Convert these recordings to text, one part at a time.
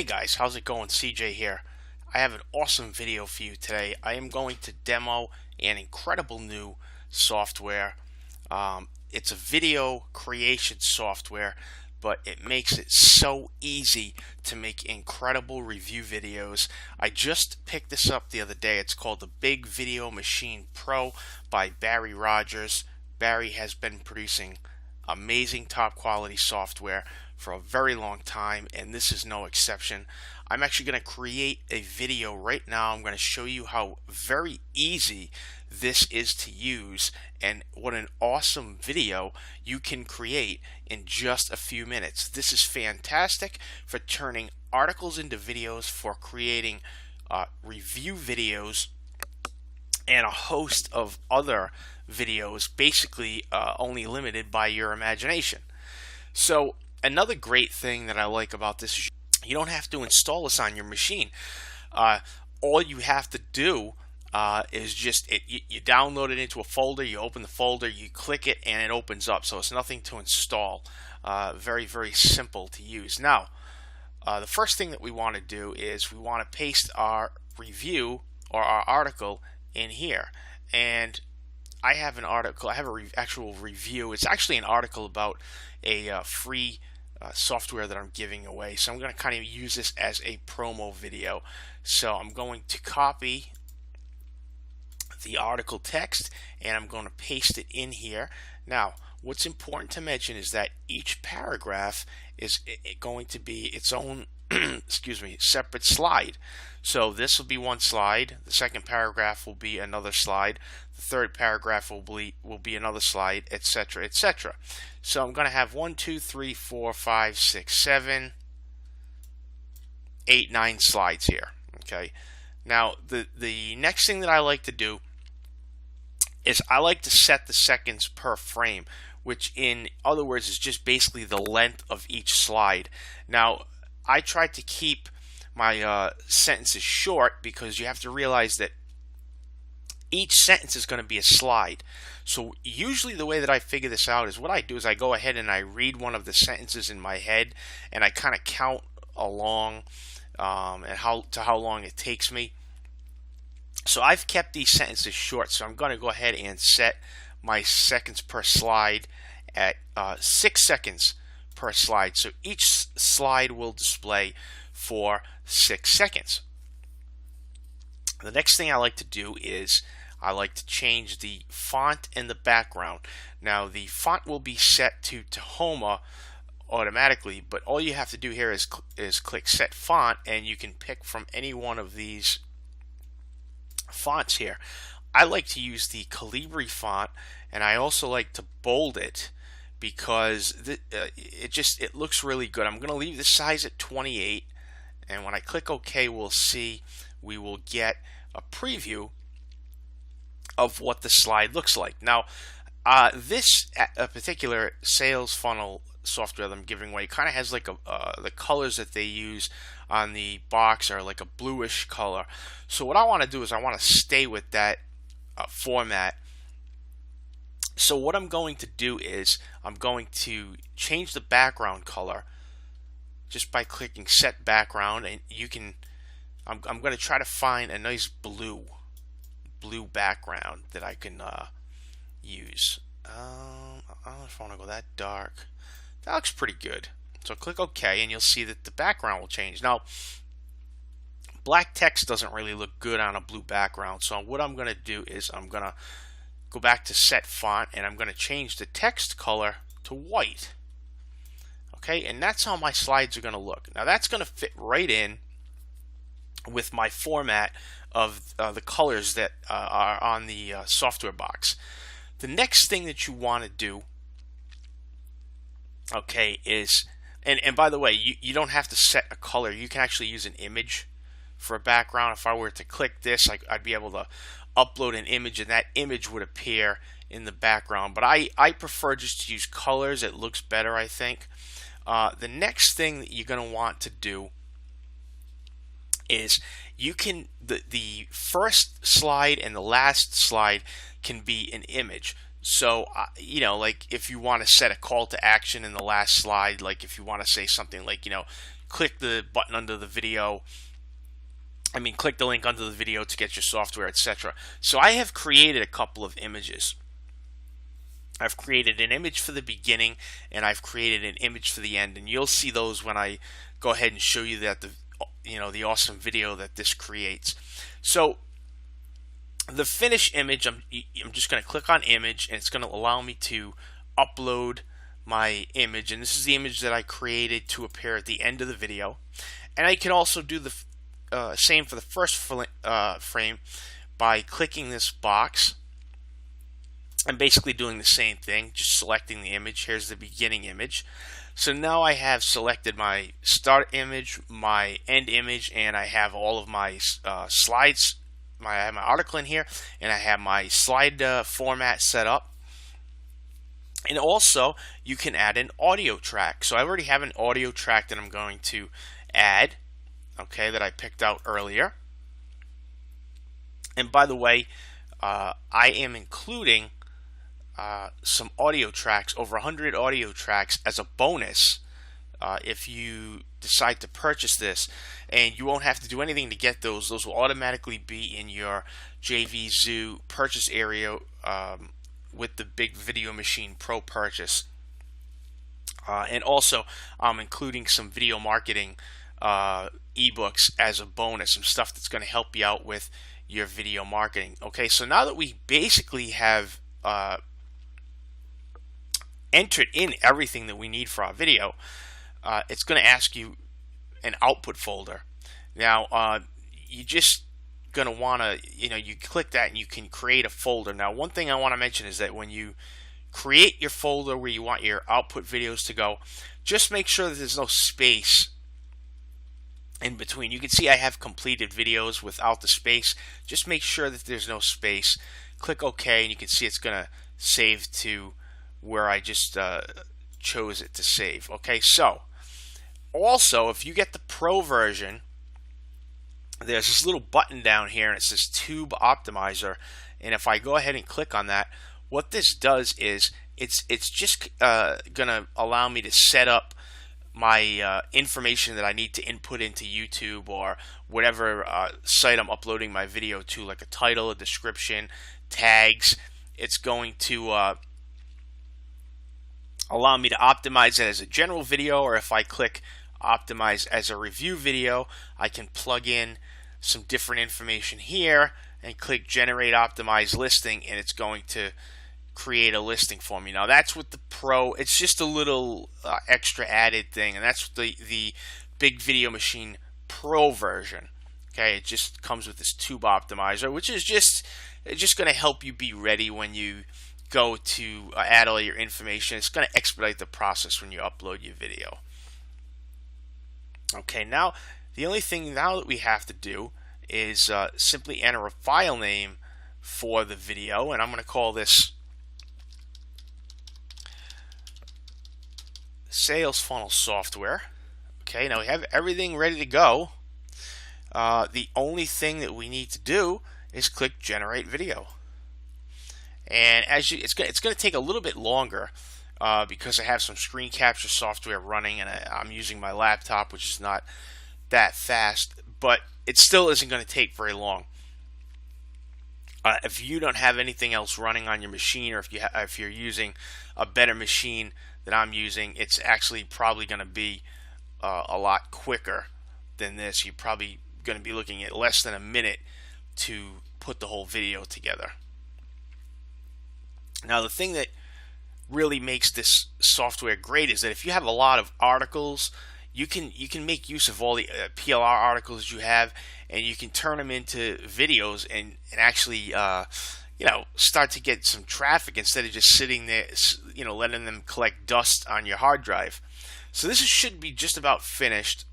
Hey guys, how's it going? CJ here. I have an awesome video for you today. I am going to demo an incredible new software. It's a video creation software, but it makes it so easy to make incredible review videos. I just picked this up the other day. It's called the Big Video Machine Pro by Barry Rogers. Barry has been producing amazing top quality software for a very long time, and this is no exception. I'm actually going to create a video right now. I'm going to show you how very easy this is to use and what an awesome video you can create in just a few minutes. This is fantastic for turning articles into videos, for creating review videos, and a host of other videos, basically only limited by your imagination. So another great thing that I like about this is you don't have to install this on your machine. All you have to do is just you download it into a folder, you open the folder, you click it, and it opens up. So it's nothing to install. Very, very simple to use. Now, the first thing that we want to do is we want to paste our review or our article in here. And I have an article, I have an actual review. It's actually an article about a free software that I'm giving away. So I'm going to kind of use this as a promo video. So I'm going to copy the article text and I'm going to paste it in here. Now, what's important to mention is that each paragraph is going to be its own separate slide. So this will be one slide, the second paragraph will be another slide, the third paragraph will be another slide, etc., etc. So I'm going to have 1, 2, 3, 4, 5, 6, 7, 8, 9 slides here. Okay. Now the next thing that I like to do is I like to set the seconds per frame, which in other words is just basically the length of each slide. Now I try to keep my sentences short because you have to realize that each sentence is going to be a slide. So usually the way that I figure this out is what I do is I go ahead and I read one of the sentences in my head and I kind of count along and how long it takes me. So I've kept these sentences short, so I'm going to go ahead and set my seconds per slide at 6 seconds per slide. So each slide will display for 6 seconds. The next thing I like to do is I like to change the font and the background. Now the font will be set to Tahoma automatically, but all you have to do here is click set font and you can pick from any one of these fonts here. I like to use the Calibri font, and I also like to bold it because it looks really good. I'm going to leave the size at 28, and when I click OK, we will get a preview of what the slide looks like. Now, this particular sales funnel software that I'm giving away kind of has like the colors that they use on the box are like a bluish color. So what I want to do is I want to stay with that format. So what I'm going to do is I'm going to change the background color just by clicking set background, and you can I'm going to try to find a nice blue background that I can use. I don't know if I want to go that dark. That looks pretty good. So click OK and you'll see that the background will change. Now, black text doesn't really look good on a blue background. So what I'm going to do is I'm going to go back to set font and I'm going to change the text color to white. Okay, and that's how my slides are going to look. Now that's going to fit right in with my format of the colors that are on the software box. The next thing that you want to do, okay, is and by the way, you don't have to set a color. You can actually use an image for a background. If I were to click this, I'd be able to upload an image and that image would appear in the background. But I prefer just to use colors. It looks better, I think. The next thing that you're going to want to do is you can the first slide and the last slide can be an image. So you know, like if you want to set a call to action in the last slide, like if you want to say something like, you know, click the button under the video. I mean, click the link under the video to get your software, etc. So I have created a couple of images. I've created an image for the beginning, and I've created an image for the end, and you'll see those when I go ahead and show you that the awesome video that this creates. So the finished image, I'm just going to click on image, and it's going to allow me to upload my image, and this is the image that I created to appear at the end of the video. And I can also do the same for the first frame by clicking this box. I'm basically doing the same thing, just selecting the image. Here's the beginning image. So now I have selected my start image, my end image, and I have all of my slides. I have my article in here, and I have my slide format set up. And also, you can add an audio track. So I already have an audio track that I'm going to add, okay, that I picked out earlier. And by the way, I am including some audio tracks, over 100 audio tracks as a bonus if you decide to purchase this, and you won't have to do anything to get those. Those will automatically be in your JVZoo purchase area with the Big Video Machine Pro purchase. And also, I'm including some video marketing ebooks as a bonus, some stuff that's going to help you out with your video marketing. Okay, so now that we basically have entered in everything that we need for our video, it's going to ask you an output folder. Now, you just going to want to, you click that and you can create a folder. Now, one thing I want to mention is that when you create your folder where you want your output videos to go, just make sure that there's no space in between. You can see I have completed videos without the space. Just make sure that there's no space. Click OK, and you can see it's going to save to where I just chose it to save. Okay, so also if you get the Pro version, there's this little button down here and it says Tube Optimizer, and if I go ahead and click on that, what this does is it's just gonna allow me to set up my information that I need to input into YouTube or whatever site I'm uploading my video to, like a title, a description, tags. It's going to allow me to optimize it as a general video, or if I click optimize as a review video, I can plug in some different information here and click generate optimized listing, and it's going to create a listing for me. Now that's with the Pro. It's just a little extra added thing, and that's the Big Video Machine Pro version. Okay, it just comes with this Tube Optimizer, which is just going to help you be ready when you go to add all your information. It's going to expedite the process when you upload your video. Okay, now the only thing now that we have to do is simply enter a file name for the video, and I'm going to call this Sales Funnel Software. Okay, now we have everything ready to go. The only thing that we need to do is click Generate Video. And it's going to take a little bit longer because I have some screen capture software running, and I'm using my laptop, which is not that fast, but it still isn't going to take very long. If you don't have anything else running on your machine, or if you're using a better machine that I'm using, it's actually probably going to be a lot quicker than this. You're probably going to be looking at less than a minute to put the whole video together. Now, the thing that really makes this software great is that if you have a lot of articles, you can make use of all the PLR articles you have, and you can turn them into videos and actually start to get some traffic instead of just sitting there, letting them collect dust on your hard drive. So this should be just about finished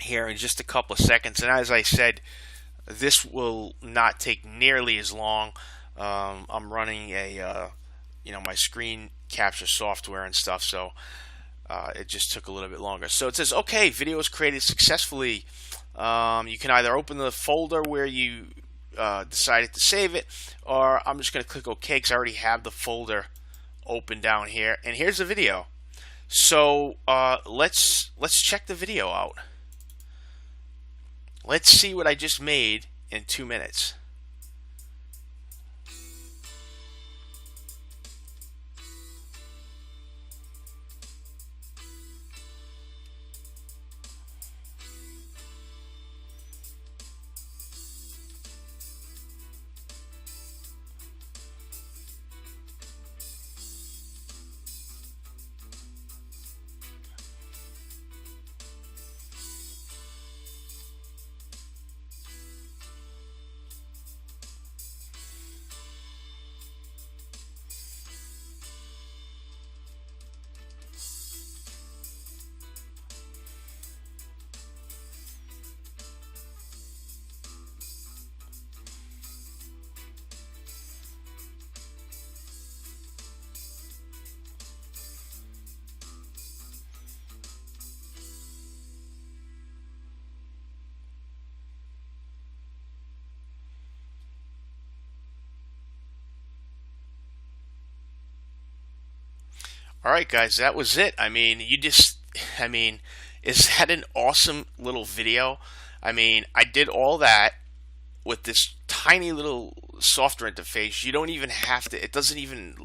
here in just a couple of seconds, and as I said, this will not take nearly as long. I'm running my screen capture software and stuff, so it just took a little bit longer. So it says, okay, video is created successfully. You can either open the folder where you decided to save it, or I'm just going to click OK because I already have the folder open down here, and here's the video. So let's check the video out. Let's see what I just made in 2 minutes. All right, guys, that was it. I mean, is that an awesome little video? I mean, I did all that with this tiny little software interface. You don't even have to, it doesn't even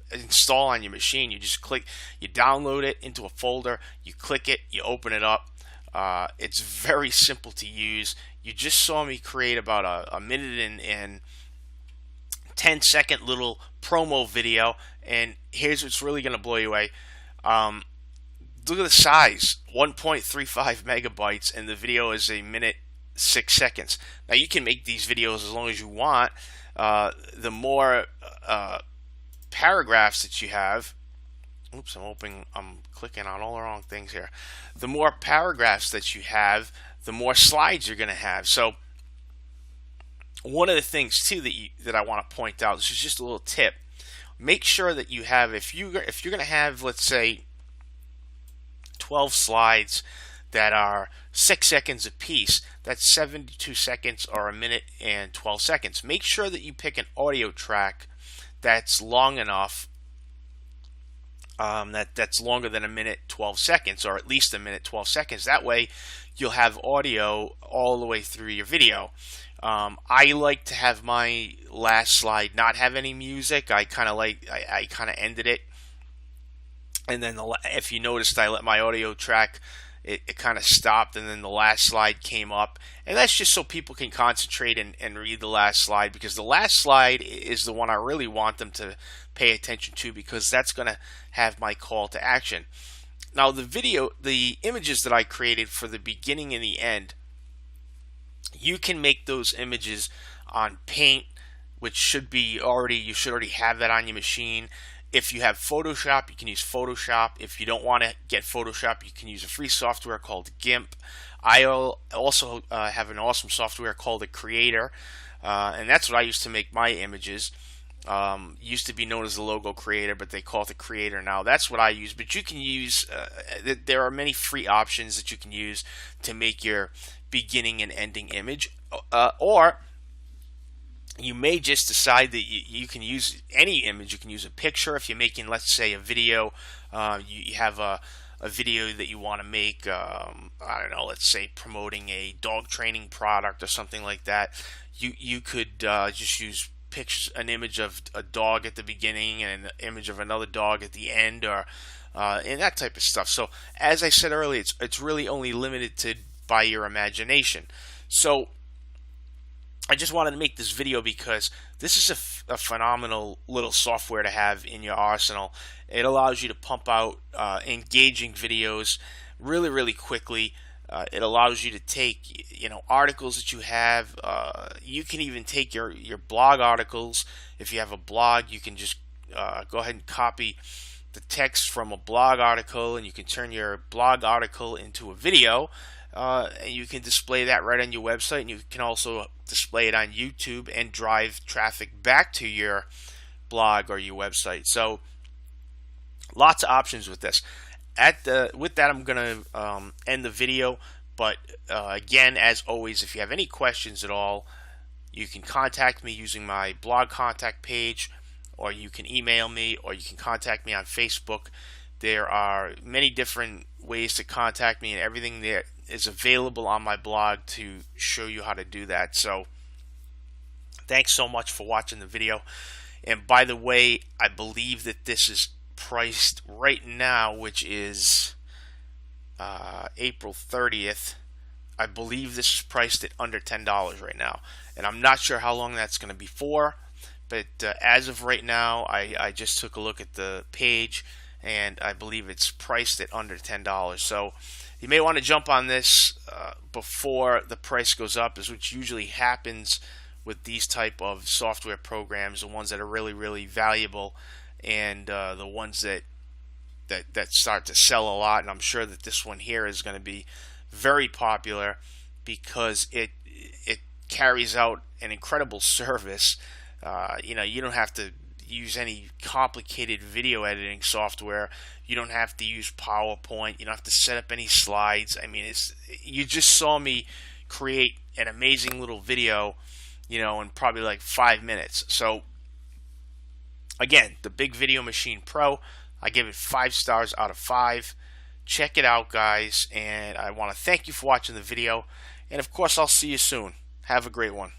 install on your machine. You just click, you download it into a folder, you click it, you open it up. It's very simple to use. You just saw me create about a minute and 10-second little promo video, and here's what's really going to blow you away. Um, Look at the size, 1.35 megabytes, and the video is a minute 6 seconds. Now you can make these videos as long as you want. The more paragraphs that you have, oops, I'm clicking on all the wrong things here. The more paragraphs that you have, the more slides you're going to have. So one of the things too that I want to point out, this is just a little tip. Make sure that you have, if you're going to have, let's say, 12 slides that are 6 seconds apiece, that's 72 seconds or a minute and 12 seconds. Make sure that you pick an audio track that's long enough, that's longer than a minute 12 seconds, or at least a minute 12 seconds. That way you'll have audio all the way through your video. I like to have my last slide not have any music. I kind of ended it, and then if you noticed, I let my audio track, it kind of stopped, and then the last slide came up, and that's just so people can concentrate and read the last slide, because the last slide is the one I really want them to pay attention to, because that's going to have my call to action. Now the images that I created for the beginning and the end, you can make those images on Paint, which you should already have that on your machine. If you have Photoshop, you can use Photoshop. If you don't want to get Photoshop, you can use a free software called GIMP. I also have an awesome software called the Creator, and that's what I use to make my images. Used to be known as the Logo Creator, but they call it the Creator now. That's what I use. But you can use, there are many free options that you can use to make your beginning and ending image, or you may just decide that you can use any image. You can use a picture if you're making, let's say, a video. You have a video that you want to make, I don't know, let's say promoting a dog training product or something like that. You could just use pictures, an image of a dog at the beginning and an image of another dog at the end, or and that type of stuff. So as I said earlier, it's really only limited by your imagination. So I just wanted to make this video because this is a phenomenal little software to have in your arsenal. It allows you to pump out engaging videos really, really quickly. It allows you to take, articles that you have. You can even take your blog articles. If you have a blog, you can just go ahead and copy the text from a blog article, and you can turn your blog article into a video. And you can display that right on your website, and you can also display it on YouTube and drive traffic back to your blog or your website. So lots of options with this. With that, I'm going to end the video. But again, as always, if you have any questions at all, you can contact me using my blog contact page, or you can email me, or you can contact me on Facebook. There are many different ways to contact me, and everything there is available on my blog to show you how to do that. So thanks so much for watching the video. And by the way, I believe that this is priced right now, which is April 30th. I believe this is priced at under $10 right now. And I'm not sure how long that's going to be for. But as of right now, I just took a look at the page, and I believe it's priced at under $10. So you may want to jump on this before the price goes up, which usually happens with these type of software programs, the ones that are really, really valuable, and the ones that start to sell a lot. And I'm sure that this one here is going to be very popular because it carries out an incredible service. You know, you don't have to use any complicated video editing software. You don't have to use PowerPoint. You don't have to set up any slides. I mean, you just saw me create an amazing little video, you know, in probably like 5 minutes. So again, the Big Video Machine Pro, I give it 5 stars out of 5. Check it out, guys, and I want to thank you for watching the video, and of course I'll see you soon. Have a great one.